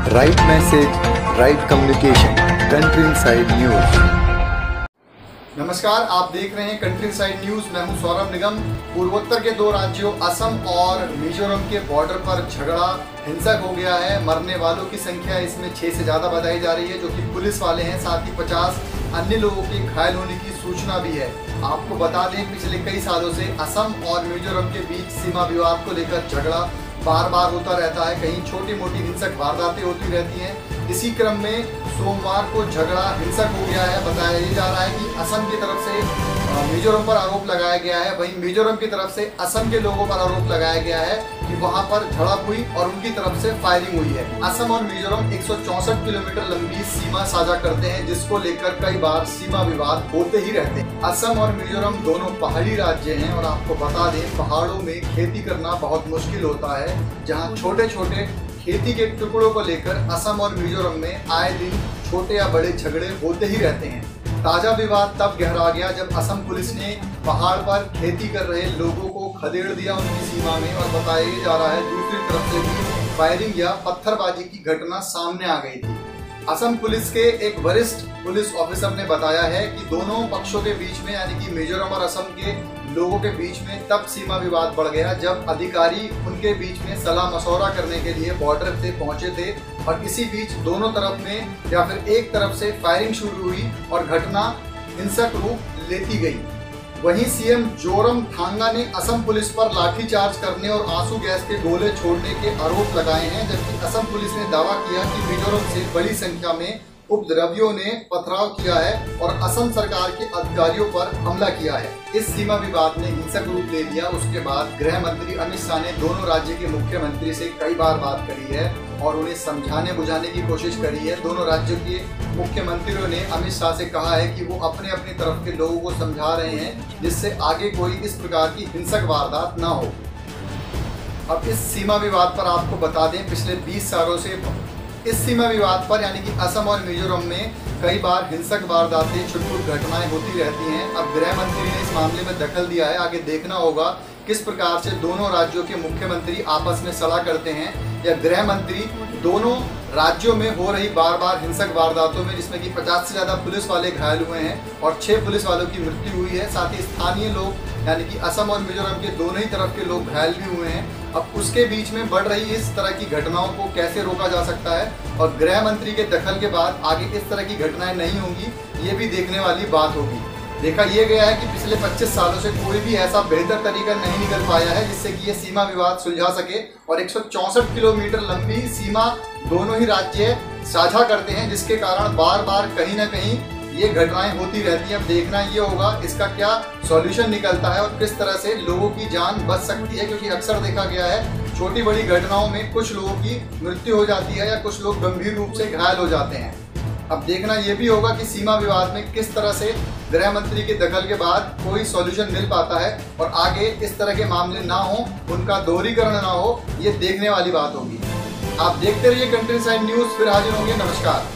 Right message, right communication. Country inside news. नमस्कार, आप देख रहे हैं कंट्री इनसाइड न्यूज। मैं हूं सौरभ निगम। पूर्वोत्तर के दो राज्यों असम और मिजोरम के बॉर्डर पर झगड़ा हिंसक हो गया है। मरने वालों की संख्या इसमें 6 से ज़्यादा बताई जा रही है, जो कि पुलिस वाले हैं। साथ ही 50 अन्य लोगों के घायल होने की सूचना भी है। आपको बता दें, पिछले कई सालों से असम और मिजोरम के बीच सीमा विवाद को लेकर झगड़ा बार बार होता रहता है। कहीं छोटी मोटी हिंसक वारदातें होती रहती हैं। इसी क्रम में सोमवार को झगड़ा हिंसक हो गया है। बताया जा रहा है कि असम की तरफ से मिजोरम पर आरोप लगाया गया है, वहीं मिजोरम की तरफ से असम के लोगों पर आरोप लगाया गया है कि वहां पर झड़प हुई और उनकी तरफ से फायरिंग हुई है। असम और मिजोरम 164 किलोमीटर लंबी सीमा साझा करते हैं, जिसको लेकर कई बार सीमा विवाद होते ही रहते हैं। असम और मिजोरम दोनों पहाड़ी राज्य हैं और आपको बता दें, पहाड़ों में खेती करना बहुत मुश्किल होता है, जहाँ छोटे छोटे खेती के टुकड़ों को लेकर असम और मिजोरम में आए दिन छोटे या बड़े झगड़े होते ही रहते हैं। ताजा विवाद तब गहरा गया जब असम पुलिस ने पहाड़ पर खेती कर रहे लोगों को खदेड़ दिया उनकी सीमा में, और बताया जा रहा है दूसरी तरफ से भी फायरिंग या पत्थरबाजी की घटना सामने आ गई थी। असम पुलिस के एक वरिष्ठ पुलिस ऑफिसर ने बताया है कि दोनों पक्षों के बीच में, यानी कि मिजोरम और असम के लोगों के बीच में तब सीमा विवाद बढ़ गया जब अधिकारी उनके बीच में सलाह मशवरा करने के लिए बॉर्डर से पहुंचे थे, और इसी बीच दोनों तरफ में या फिर एक तरफ से फायरिंग शुरू हुई और घटना हिंसक रूप लेती गई। वहीं सीएम जोरमथांगा ने असम पुलिस पर लाठीचार्ज करने और आंसू गैस के गोले छोड़ने के आरोप लगाए हैं, जबकि असम पुलिस ने दावा किया कि मिजोरम से बड़ी संख्या में उपद्रवियों ने पथराव किया है और असम सरकार के अधिकारियों पर हमला किया है। इस सीमा विवाद ने हिंसक रूप ले लिया। उसके बाद गृह मंत्री अमित शाह ने दोनों राज्य के मुख्यमंत्री से कई बार बात करी है और उन्हें समझाने बुझाने की कोशिश करी है। दोनों राज्यों के मुख्यमंत्रियों ने अमित शाह से कहा है कि वो अपने अपनी तरफ के लोगों को समझा रहे हैं, जिससे आगे कोई इस प्रकार की हिंसक वारदात न हो। अब इस सीमा विवाद पर आपको बता दें, पिछले 20 सालों से इस सीमा विवाद पर, यानी कि असम और मिजोरम में कई बार हिंसक वारदातें, छुटपुट घटनाएं होती रहती हैं। अब गृह मंत्री ने इस मामले में दखल दिया है। आगे देखना होगा किस प्रकार से दोनों राज्यों के मुख्यमंत्री आपस में सलाह करते हैं, या गृह मंत्री दोनों राज्यों में हो रही बार बार हिंसक वारदातों में, जिसमें कि 50 से ज़्यादा पुलिस वाले घायल हुए हैं और 6 पुलिस वालों की मृत्यु हुई है। साथ ही स्थानीय लोग, यानी कि असम और मिजोरम के दोनों ही तरफ के लोग घायल भी हुए हैं। अब उसके बीच में बढ़ रही इस तरह की घटनाओं को कैसे रोका जा सकता है, और गृह मंत्री के दखल के बाद आगे इस तरह की घटनाएं नहीं होंगी, ये भी देखने वाली बात होगी। देखा यह गया है कि पिछले 25 सालों से कोई भी ऐसा बेहतर तरीका नहीं निकल पाया है जिससे कि ये सीमा विवाद सुलझा सके, और 164 किलोमीटर लंबी सीमा दोनों ही राज्य साझा करते हैं, जिसके कारण बार बार कहीं ना कहीं ये घटनाएं होती रहती हैं। अब देखना ये होगा इसका क्या सॉल्यूशन निकलता है और किस तरह से लोगों की जान बच सकती है, क्योंकि अक्सर देखा गया है छोटी बड़ी घटनाओं में कुछ लोगों की मृत्यु हो जाती है या कुछ लोग गंभीर रूप से घायल हो जाते हैं। अब देखना ये भी होगा कि सीमा विवाद में किस तरह से गृह मंत्री के दखल के बाद कोई सॉल्यूशन मिल पाता है और आगे इस तरह के मामले ना हो, उनका दोहरीकरण ना हो, ये देखने वाली बात होगी। आप देखते रहिए कंट्री इनसाइड न्यूज, फिर हाजिर होंगे। नमस्कार।